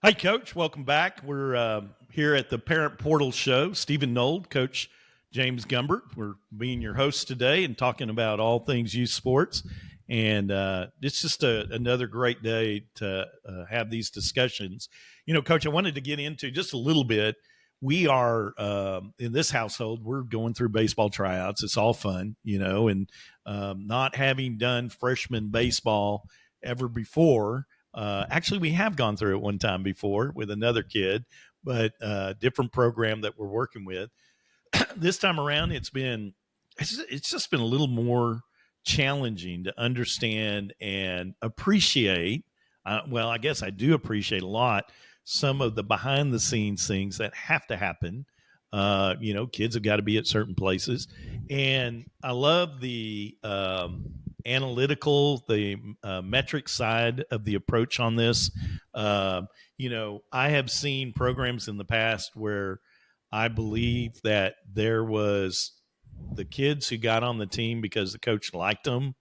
Hi, Coach. Welcome back. We're here at the Parent Portal Show. Stephen Nold, Coach James Gumbert. We're being your hosts today and talking about all things youth sports. And it's just another great day to have these discussions. You know, Coach, I wanted to get into just a little bit. We are in this household, we're going through baseball tryouts. It's all fun, you know, and not having done freshman baseball ever before. Actually, we have gone through it one time before with another kid, but different program that we're working with. This time around, it's just been a little more challenging to understand and appreciate. Well, I guess I do appreciate a lot some of the behind the scenes things that have to happen. You know, kids have got to be at certain places, and I love the analytical, the metric side of the approach on this. You know, I have seen programs in the past where I believe that there was the kids who got on the team because the coach liked them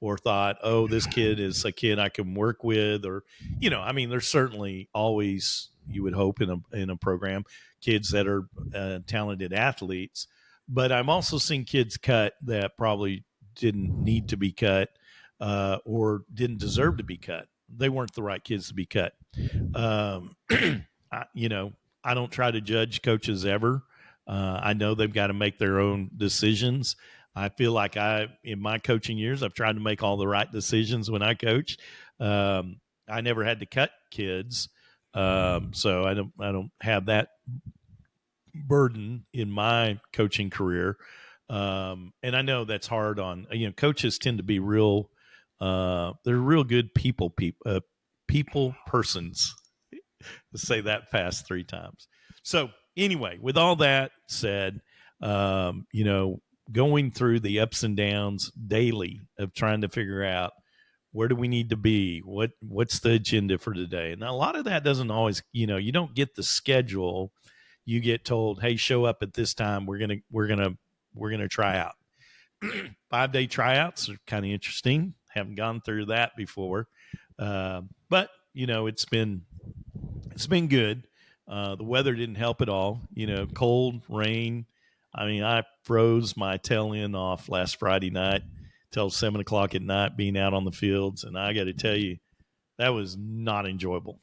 or thought, oh, this kid is a kid I can work with, or, you know, I mean, there's certainly always, you would hope in a program, kids that are talented athletes. But I'm also seeing kids cut that probably didn't need to be cut or didn't deserve to be cut. They weren't the right kids to be cut. You know, I don't try to judge coaches ever. I know they've got to make their own decisions. I feel like in my coaching years, I've tried to make all the right decisions when I coach. I never had to cut kids, so I don't have that burden in my coaching career. And I know that's hard on, you know, coaches tend to be real. They're real good people persons. To say that fast 3 times. So anyway, with all that said, you know, going through the ups and downs daily of trying to figure out where do we need to be, what's the agenda for today, and a lot of that doesn't always, you know, you don't get the schedule. You get told, hey, show up at this time. We're gonna try out. 5-day tryouts are kind of interesting. Haven't gone through that before, but you know, it's been good. The weather didn't help at all. You know, cold, rain. I mean, I froze my tail end off last Friday night till 7 o'clock at night being out on the fields. And I got to tell you, that was not enjoyable.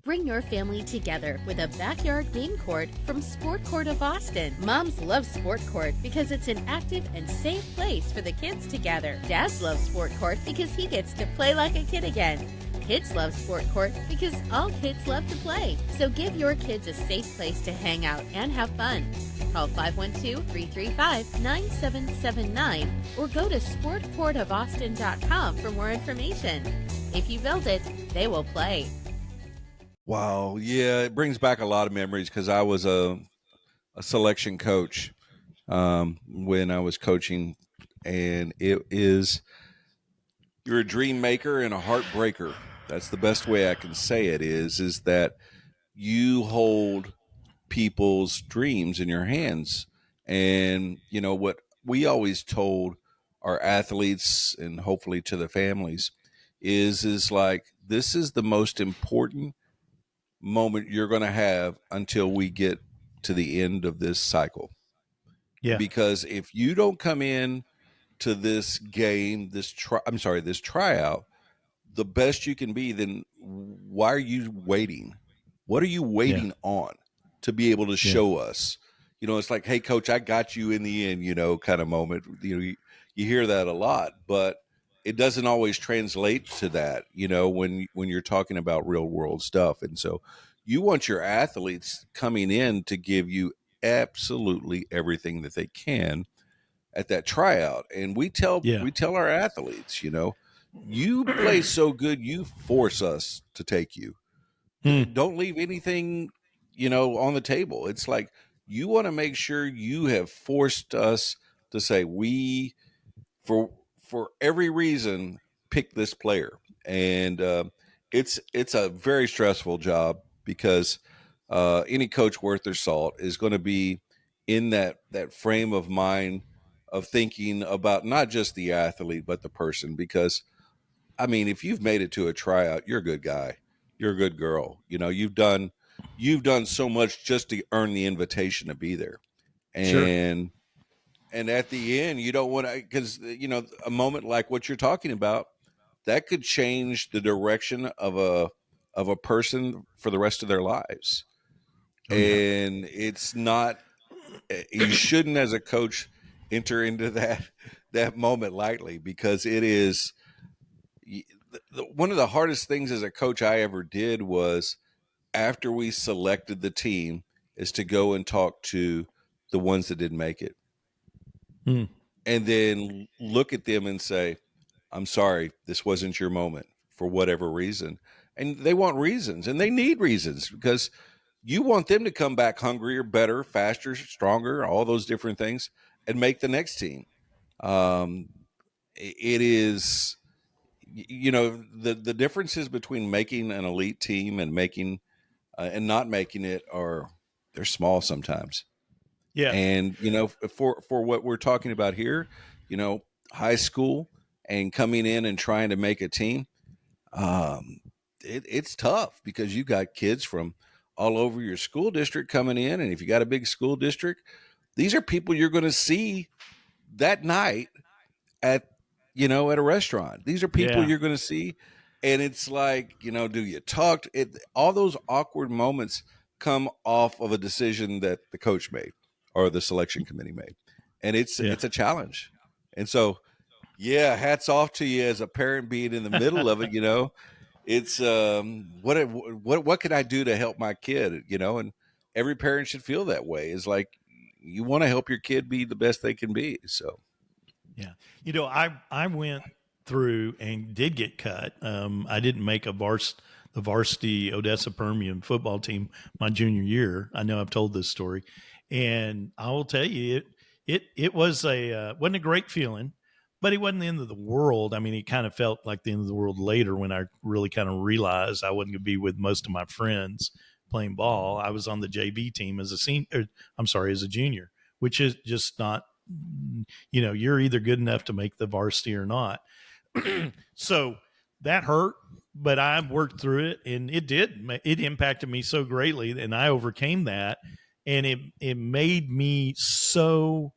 Bring your family together with a backyard game court from Sport Court of Austin. Moms love Sport Court because it's an active and safe place for the kids to gather. Dads love Sport Court because he gets to play like a kid again. Kids love Sport Court because all kids love to play. So give your kids a safe place to hang out and have fun. Call 512-335-9779 or go to sportcourtofaustin.com for more information. If you build it, they will play. Wow. Yeah, it brings back a lot of memories because I was a selection coach when I was coaching, and you're a dream maker and a heartbreaker. That's the best way I can say it is that you hold people's dreams in your hands. And, you know, what we always told our athletes and hopefully to the families is like, this is the most important moment you're going to have until we get to the end of this cycle. Yeah. Because if you don't come in to this game, this tryout, the best you can be, then why are you waiting? What are you waiting on to be able to show us? You know, it's like, hey, coach, I got you in the end, you know, kind of moment. You know, you hear that a lot, but it doesn't always translate to that, you know, when you're talking about real world stuff. And so you want your athletes coming in to give you absolutely everything that they can at that tryout. And we tell our athletes, you know, you play so good, you force us to take you. Don't leave anything, you know, on the table. It's like, you want to make sure you have forced us to say, we, for every reason, pick this player. And it's a very stressful job because any coach worth their salt is going to be in that frame of mind of thinking about not just the athlete, but the person, because I mean, if you've made it to a tryout, you're a good guy. You're a good girl. You've done so much just to earn the invitation to be there. Sure. And at the end, you don't want to, because a moment like what you're talking about, that could change the direction of a person for the rest of their lives. Oh yeah. And it's not, you shouldn't as a coach enter into that moment lightly, because it is one of the hardest things as a coach I ever did was, after we selected the team, is to go and talk to the ones that didn't make it, Hmm. and then look at them and say, I'm sorry, this wasn't your moment for whatever reason. And they want reasons, and they need reasons, because you want them to come back hungrier, better, faster, stronger, all those different things, and make the next team. Um, it is, the differences between making an elite team and making and not making it they're small sometimes. Yeah. And for what we're talking about here, high school and coming in and trying to make a team, um, it's tough, because you got kids from all over your school district coming in, and if you got a big school district, these are people you're going to see that night at at a restaurant. These are people Yeah. you're going to see, and it's like, do you talk all those awkward moments come off of a decision that the coach made or the selection committee made, and it's Yeah. it's a challenge. And so, yeah, hats off to you as a parent being in the middle of it. It's what can I do to help my kid, and every parent should feel that way. Is like, you want to help your kid be the best they can be. So Yeah. I went through and did get cut. I didn't make the varsity Odessa Permian football team my junior year. I know I've told this story, and I will tell you, it was wasn't a great feeling, but it wasn't the end of the world. I mean, it kind of felt like the end of the world later, when I really kind of realized I wasn't going to be with most of my friends playing ball. I was on the JV team as a senior. I'm sorry, as a junior, which is just not, you're either good enough to make the varsity or not. So that hurt, but I worked through it, and it impacted me so greatly, and I overcame that. And it made me so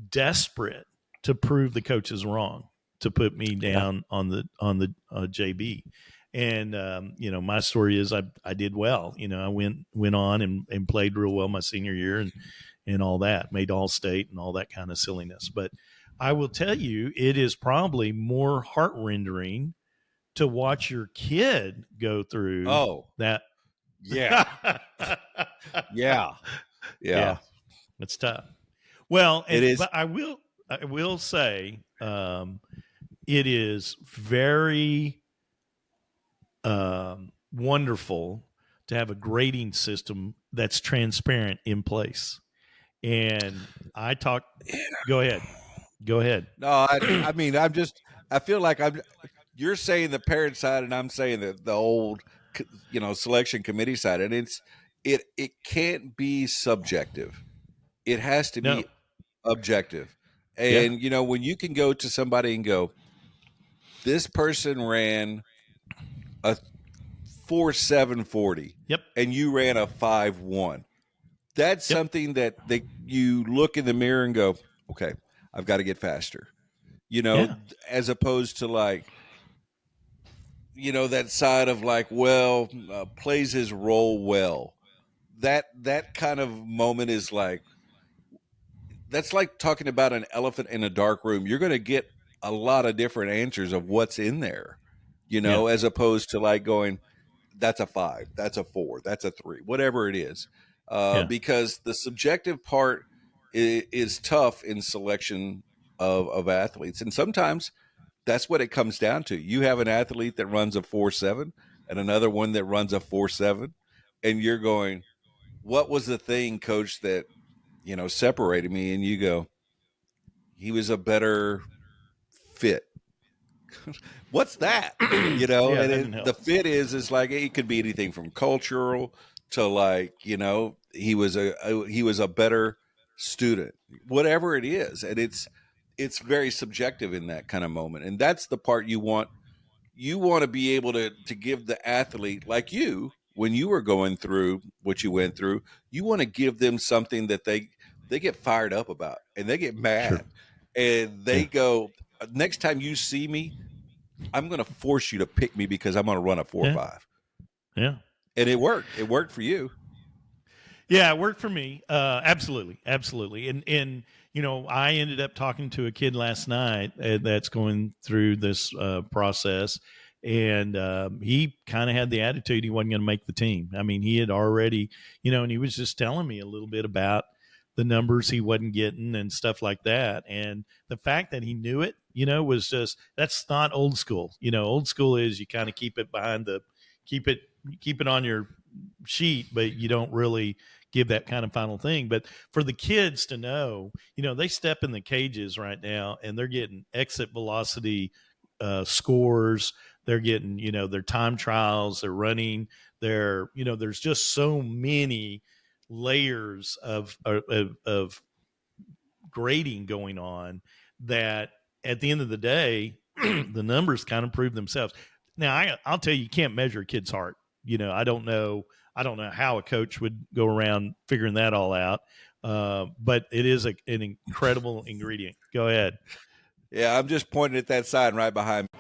desperate to prove the coaches wrong, to put me yeah. down on the JB. And my story is I did well. I went on and played real well my senior year, and all that, made all state and all that kind of silliness. But I will tell you, it is probably more heart rendering to watch your kid go through Oh, that. yeah. Yeah. Yeah, Yeah. it's tough. Well, It is. but I will say, it is very wonderful to have a grading system that's transparent in place. And I talk. Go ahead. Go ahead. No, I mean, I feel like you're saying the parent side, and I'm saying the old, selection committee side. And it can't be subjective. It has to No. be objective. Yeah. And, when you can go to somebody and go, this person ran a 4.740, Yep. and you ran a 5.1. That's Yep. something that you look in the mirror and go, okay, I've got to get faster. Yeah. As opposed to, like, that side of, like, well, plays his role well. That kind of moment is like, that's like talking about an elephant in a dark room. You're going to get a lot of different answers of what's in there, Yeah. as opposed to, like, going, that's a 5, that's a 4, that's a 3, whatever it is. Yeah. Because the subjective part is tough in selection of athletes. And sometimes that's what it comes down to. You have an athlete that runs a 4.7 and another one that runs a 4.7. And you're going, what was the thing, coach, that, separated me? And you go, he was a better fit. What's that? Yeah. And That didn't help. the fit is like, it could be anything from cultural to, like, he was a better student, whatever it is. And it's very subjective in that kind of moment. And that's the part you want you want to be able to give the athlete, like you, when you were going through what you went through, you want to give them something that they get fired up about, and they get Sure. mad, and they go, next time you see me, I'm going to force you to pick me because I'm going to run a 4.5. Yeah. And it worked for you. Yeah, it worked for me. Absolutely, absolutely. And I ended up talking to a kid last night that's going through this process, and he kind of had the attitude he wasn't going to make the team. I mean, he had already, and he was just telling me a little bit about the numbers he wasn't getting and stuff like that. And the fact that he knew it, was just, that's not old school. Old school is you kind of keep it keep it on your sheet, but you don't really give that kind of final thing. But for the kids to know, they step in the cages right now and they're getting exit velocity scores. They're getting, their time trials, they're running, there's just so many layers of grading going on that at the end of the day, the numbers kind of prove themselves. Now, I'll tell you can't measure a kid's heart. I don't know how a coach would go around figuring that all out. But it is an incredible ingredient. Go ahead. Yeah, I'm just pointing at that sign right behind me.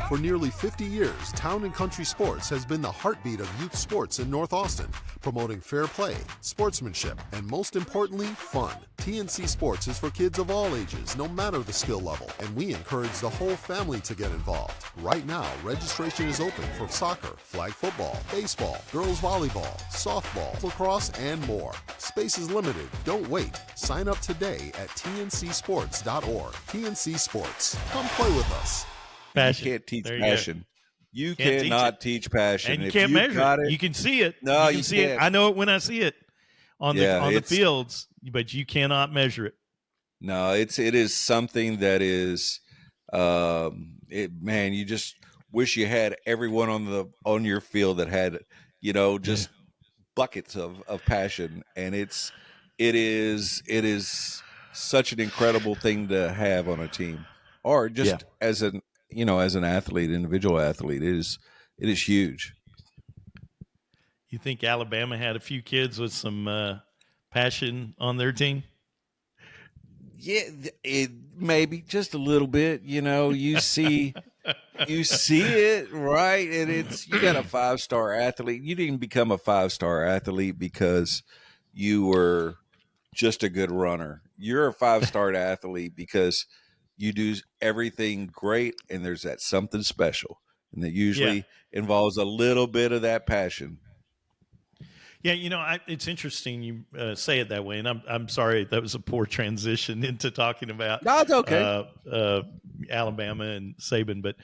For nearly 50 years, Town & Country Sports has been the heartbeat of youth sports in North Austin, promoting fair play, sportsmanship, and most importantly, fun. TNC Sports is for kids of all ages, no matter the skill level, and we encourage the whole family to get involved. Right now, registration is open for soccer, flag football, baseball, girls volleyball, softball, lacrosse, and more. Space is limited. Don't wait. Sign up today at tncsports.org. TNC Sports. Come play with us. Passion. You can't teach There passion. You Can't teach cannot it. teach passion. And you If can't measure got it. You can see it. No, you can you see can't. it. I know it when I see it on the it's- fields, but you cannot measure it. No, it is something that is, man, you just wish you had everyone on your field that had, just buckets of passion, and it is such an incredible thing to have on a team, or just as an athlete, individual athlete. It is huge. You think Alabama had a few kids with some passion on their team? Yeah, it maybe just a little bit. You see it, right? And you got a 5-star athlete. You didn't become a 5-star athlete because you were just a good runner. You're a 5-star athlete because you do everything great, and there's that something special, and that usually involves a little bit of that passion. Yeah, it's interesting you say it that way, and I'm sorry that was a poor transition into talking about No, it's okay. Alabama and Saban, but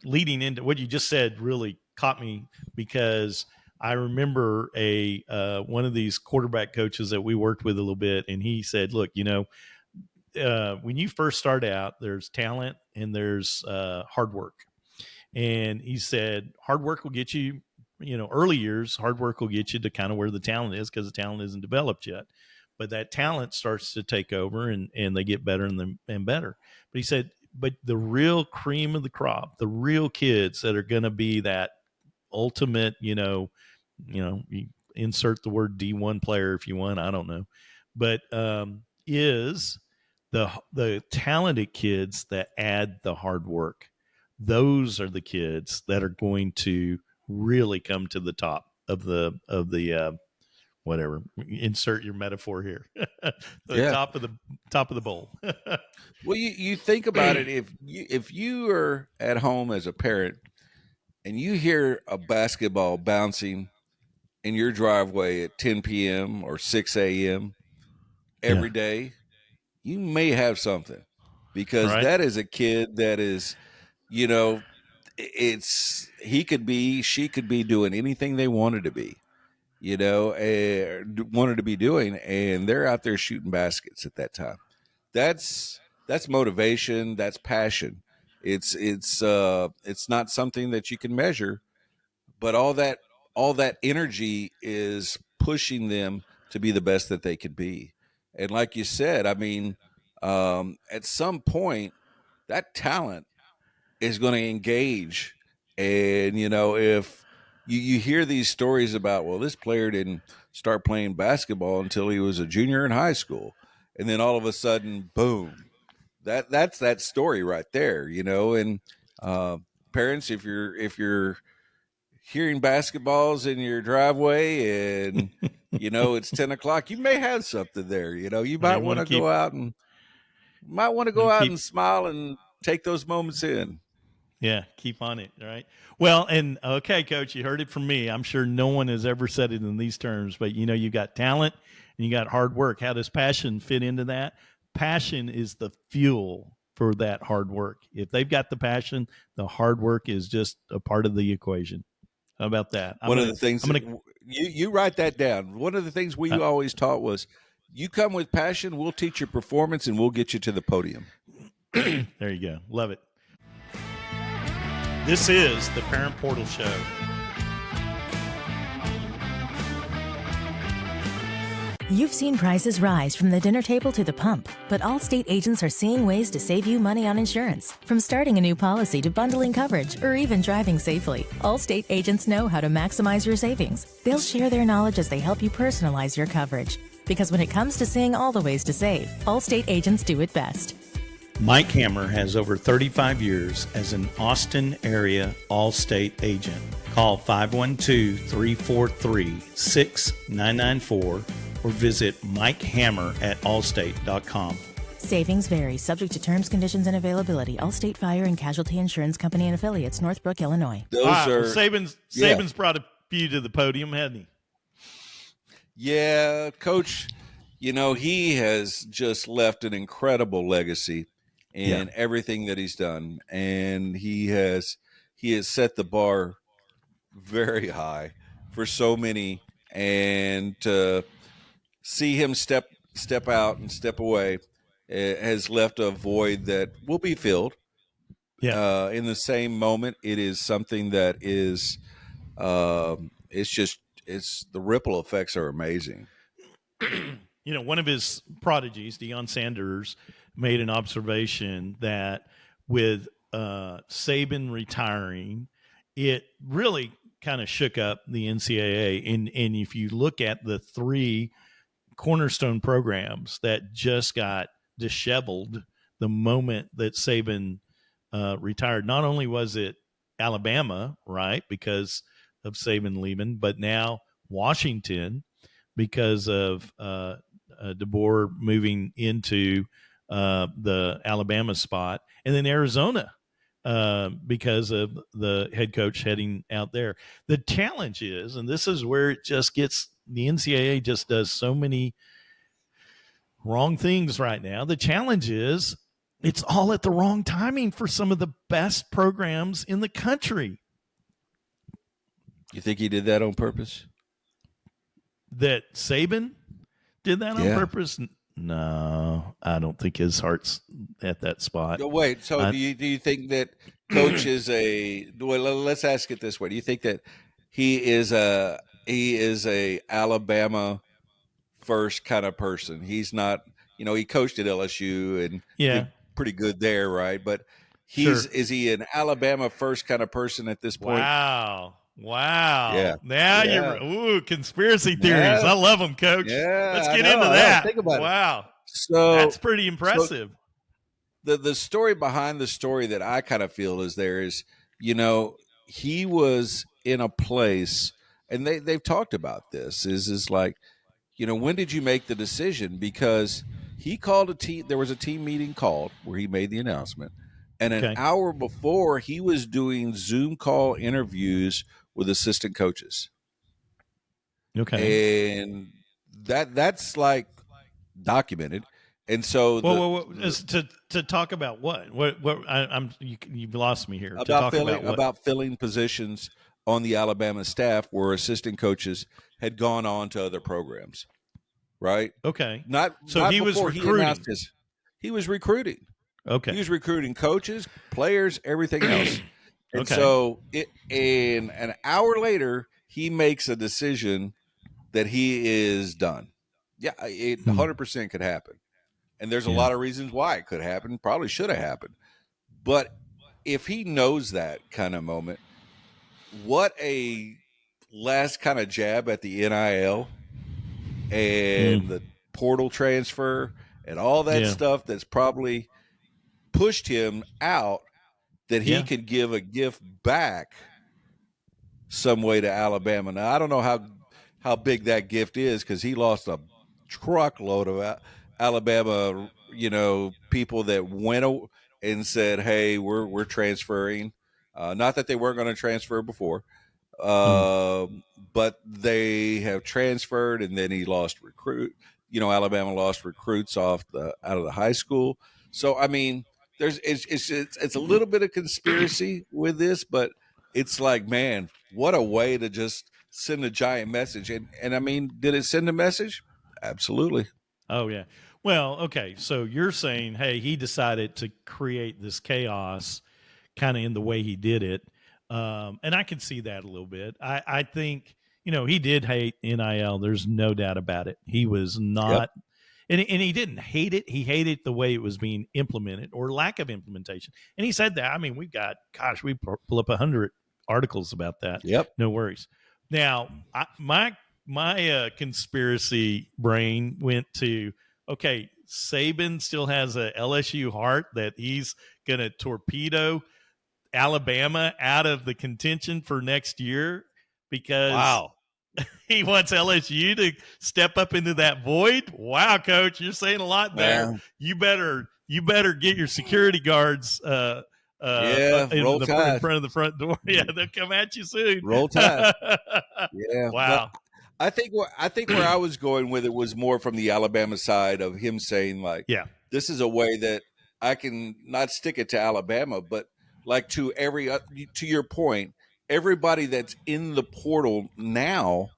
leading into what you just said really caught me, because I remember one of these quarterback coaches that we worked with a little bit, and he said, "Look, when you first start out, there's talent and there's hard work." And he said, hard work will get you, early years, hard work will get you to kind of where the talent is, because the talent isn't developed yet. But that talent starts to take over, and they get better and better. But he said, but the real cream of the crop, the real kids that are going to be that ultimate, you insert the word D1 player if you want, I don't know, but is the talented kids that add the hard work. Those are the kids that are going to really come to the top of the whatever, insert your metaphor here, top of the bowl. Well, you think about it. If you are at home as a parent and you hear a basketball bouncing in your driveway at 10 p.m. or 6 a.m. every day, you may have something, because that is a kid that is, she could be doing anything they wanted to be, wanted to be doing, and they're out there shooting baskets at that time. That's motivation. That's passion. It's not something that you can measure, but all that energy is pushing them to be the best that they could be. And like you said, I mean, at some point, that talent is going to engage. And, if you hear these stories about, well, this player didn't start playing basketball until he was a junior in high school. And then all of a sudden, boom, that's that story right there, and parents, if you're hearing basketballs in your driveway and, it's 10 o'clock, you may have something there, you might want to go out and smile and take those moments in. Yeah, keep on it, right? Well, and okay, Coach, you heard it from me. I'm sure no one has ever said it in these terms, but you got talent and you got hard work. How does passion fit into that? Passion is the fuel for that hard work. If they've got the passion, the hard work is just a part of the equation. How about that? One of the things you write that down. One of the things we always taught was, you come with passion, we'll teach you performance, and we'll get you to the podium. There you go. Love it. This is the Parent Portal Show. You've seen prices rise from the dinner table to the pump, but Allstate agents are seeing ways to save you money on insurance. From starting a new policy to bundling coverage or even driving safely, Allstate agents know how to maximize your savings. They'll share their knowledge as they help you personalize your coverage. Because when it comes to seeing all the ways to save, Allstate agents do it best. Mike Hammer has over 35 years as an Austin area Allstate agent. Call 512-343-6994 or visit MikeHammer@allstate.com. Savings vary, subject to terms, conditions, and availability. Allstate Fire and Casualty Insurance Company and Affiliates, Northbrook, Illinois. Saban's brought a few to the podium, hasn't he? Yeah, Coach, he has just left an incredible legacy in everything that he's done. And he has set the bar very high for so many. And to see him step out and step away has left a void that will be filled. Yeah. In the same moment, it is something that is, it's the ripple effects are amazing. One of his prodigies, Deion Sanders, made an observation that with Saban retiring, it really kind of shook up the NCAA. And if you look at the three cornerstone programs that just got disheveled the moment that Saban retired, not only was it Alabama, right, because of Saban leaving, but now Washington, because of DeBoer moving into the Alabama spot, and then Arizona because of the head coach heading out there. The challenge is, and this is where it just gets, the NCAA just does so many wrong things right now. The challenge is it's all at the wrong timing for some of the best programs in the country. You think he did that on purpose? That Saban did that on purpose? No, I don't think his heart's at that spot. Wait, so do you think that Coach is let's ask it this way. Do you think that he is a Alabama first kind of person? He's not, he coached at LSU and did pretty good there, right? But is he an Alabama first kind of person at this point? Wow. Yeah. Now you're conspiracy theories. I love them, Coach. Yeah, let's get into that. Think about it. Wow. So that's pretty impressive. So the story behind the story that I kind of feel is he was in a place, and they've talked about this, is like, when did you make the decision? Because he called a team, there was a team meeting called where he made the announcement. And an hour before, he was doing Zoom call interviews with assistant coaches. Okay. And that's like documented. And so to talk about what you've lost me here. About filling positions on the Alabama staff where assistant coaches had gone on to other programs. Right? Okay. He was recruiting. He was recruiting. Okay. He was recruiting coaches, players, everything else. And so in an hour later, he makes a decision that he is done. Yeah, it 100% could happen. And there's a lot of reasons why it could happen, probably should have happened. But if he knows that kind of moment, what a last kind of jab at the NIL and the portal transfer and all that Yeah. stuff that's probably pushed him out, that he Yeah. could give a gift back some way to Alabama. Now, I don't know how big that gift is, because he lost a truckload of Alabama, people that went and said, "Hey, we're transferring." Not that they weren't going to transfer before, but they have transferred, and then he lost Alabama lost recruits out of the high school. So I mean, it's a little bit of conspiracy with this, but it's like, man, what a way to just send a giant message. And I mean, did it send a message? Absolutely. Oh, yeah. Well, okay. So you're saying, hey, he decided to create this chaos kind of in the way he did it. And I can see that a little bit. I think, he did hate NIL. There's no doubt about it. He was not, and he didn't hate it. He hated the way it was being implemented, or lack of implementation. And he said that. I mean, we pull up 100 articles about that. Yep. No worries. Now, my conspiracy brain went to, okay, Saban still has a LSU heart that he's going to torpedo Alabama out of the contention for next year because he wants LSU to step up into that void. Wow, Coach, you're saying a lot there. Wow. You better get your security guards roll in front of the front door. Yeah, they'll come at you soon. Roll Tide. Yeah. Wow. But I think where I was going with it was more from the Alabama side of him saying, like, yeah, this is a way that I can not stick it to Alabama, but like to your point, everybody that's in the portal now,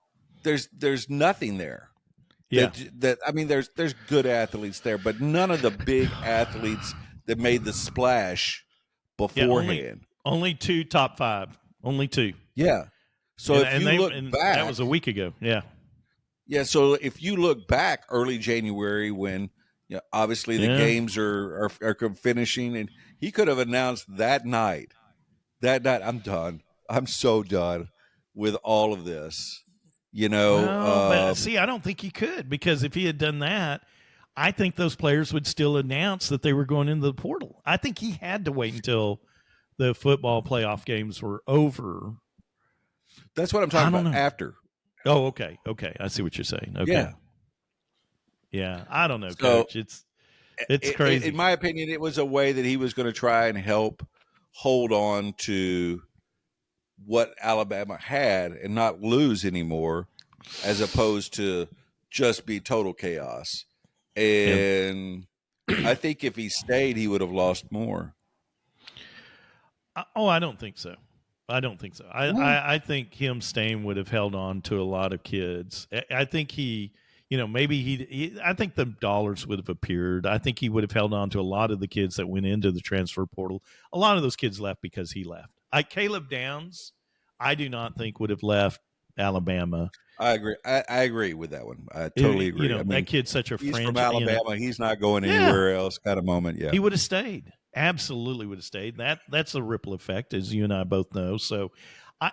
there's nothing there. Yeah. That I mean, there's good athletes there, but none of the big athletes that made the splash beforehand. Yeah, only 2 top 5. Only 2. Yeah. So if you look back, that was a week ago. Yeah. Yeah. So if you look back early January, when obviously the games are finishing, and he could have announced that night, I'm done. I'm so done with all of this. But see, I don't think he could, because if he had done that, I think those players would still announce that they were going into the portal. I think he had to wait until the football playoff games were over. That's what I'm talking about. After. Oh, okay. I see what you're saying. Okay. Yeah. I don't know, Coach. It's crazy. In my opinion, it was a way that he was going to try and help hold on to what Alabama had and not lose anymore, as opposed to just be total chaos. And I think if he stayed, he would have lost more. I don't think so. I think him staying would have held on to a lot of kids. I think I think the dollars would have appeared. I think he would have held on to a lot of the kids that went into the transfer portal. A lot of those kids left because he left. Caleb Downs, I do not think would have left Alabama. I agree. I agree with that one. I totally agree. I mean, that kid's such a he's franchise. From Alabama. He's not going anywhere else kind of moment. Yeah. He would have stayed. Absolutely would have stayed. That's a ripple effect, as you and I both know. So, I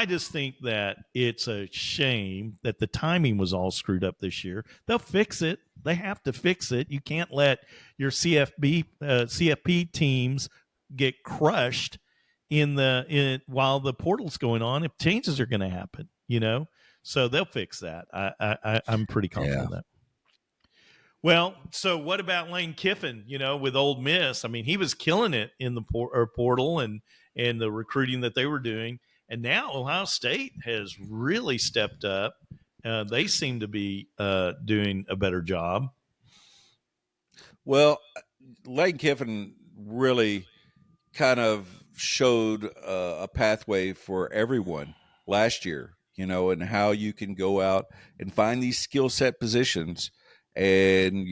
just think that it's a shame that the timing was all screwed up this year. They'll fix it. They have to fix it. You can't let your CFP teams get crushed while the portal's going on. If changes are going to happen, so they'll fix that. I'm pretty confident of that. Well, so what about Lane Kiffin, with Ole Miss? I mean, he was killing it in the portal and the recruiting that they were doing. And now Ohio State has really stepped up. They seem to be doing a better job. Well, Lane Kiffin really kind of showed a pathway for everyone last year, and how you can go out and find these skill set positions and,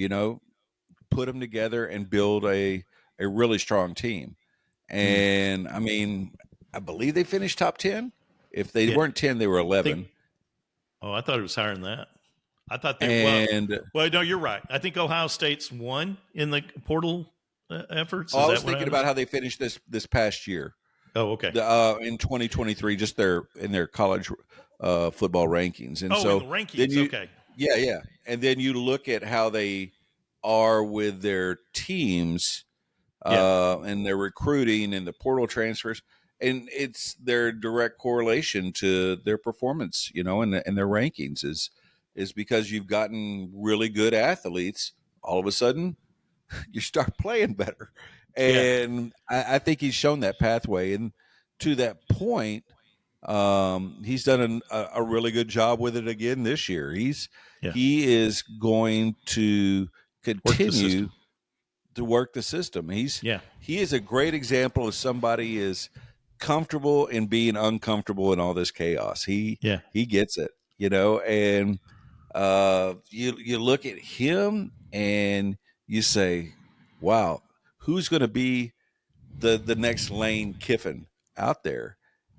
put them together and build a really strong team. And I mean, I believe they finished top 10. If they weren't 10, they were 11. I thought it was higher than that. I thought they were. Well, no, you're right. I think Ohio State's 1 in the portal efforts? Oh, Is I that was what thinking about how they finished this past year. Oh, okay. In 2023, just in their college football rankings, and Oh, in so the rankings. then you, Okay. yeah, and then you look at how they are with their teams, Yeah. and their recruiting and the portal transfers, and it's their direct correlation to their performance, and their rankings is because you've gotten really good athletes. All of a sudden, you start playing better. Yeah. And I think he's shown that pathway. And to that point, he's done a really good job with it again this year. Yeah. He is going to Work the continue system. to work the system. Yeah. He is a great example of somebody is comfortable in being uncomfortable in all this chaos. Yeah. He gets it, and you look at him and you say, wow, who's going to be the next Lane Kiffin out there?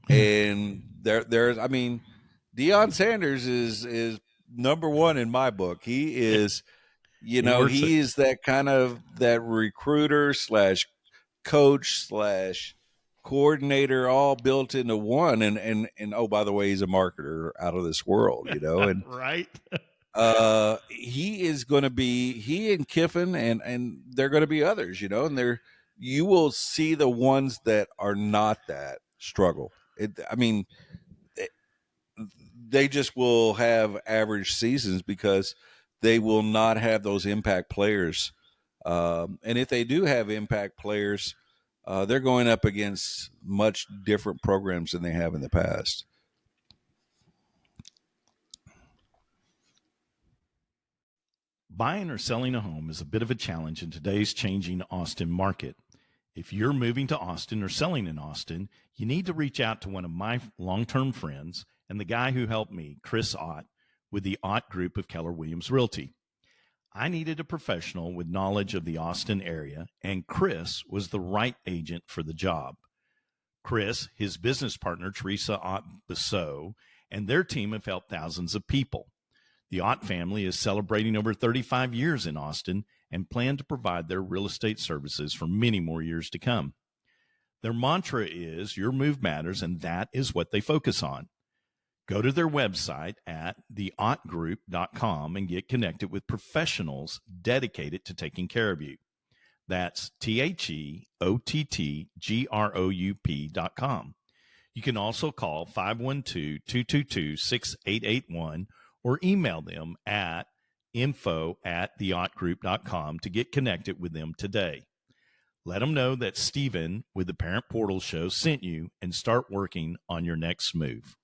And there's, I mean, Deion Sanders is number one in my book. He Yeah. is, Works it. he is that kind of that recruiter slash coach slash coordinator all built into one. And oh, by the way, he's a marketer out of this world, and Right. he is going to be, he and Kiffin, and they're going to be others, and you will see the ones that are not that struggle. I mean, they just will have average seasons because they will not have those impact players. And if they do have impact players, they're going up against much different programs than they have in the past. Buying or selling a home is a bit of a challenge in today's changing Austin market. If you're moving to Austin or selling in Austin, you need to reach out to one of my long-term friends and the guy who helped me, Chris Ott, with the Ott Group of Keller Williams Realty. I needed a professional with knowledge of the Austin area, and Chris was the right agent for the job. Chris, his business partner, Teresa Ott Bissot, and their team have helped thousands of people. The Ott family is celebrating over 35 years in Austin and plan to provide their real estate services for many more years to come. Their mantra is your move matters, and that is what they focus on. Go to their website at theottgroup.com and get connected with professionals dedicated to taking care of you. That's TheOttGroup.com. You can also call 512-222-6881 or email them at info@theottgroup.com to get connected with them today. Let them know that Stephen with the Parent Portal Show sent you and start working on your next move.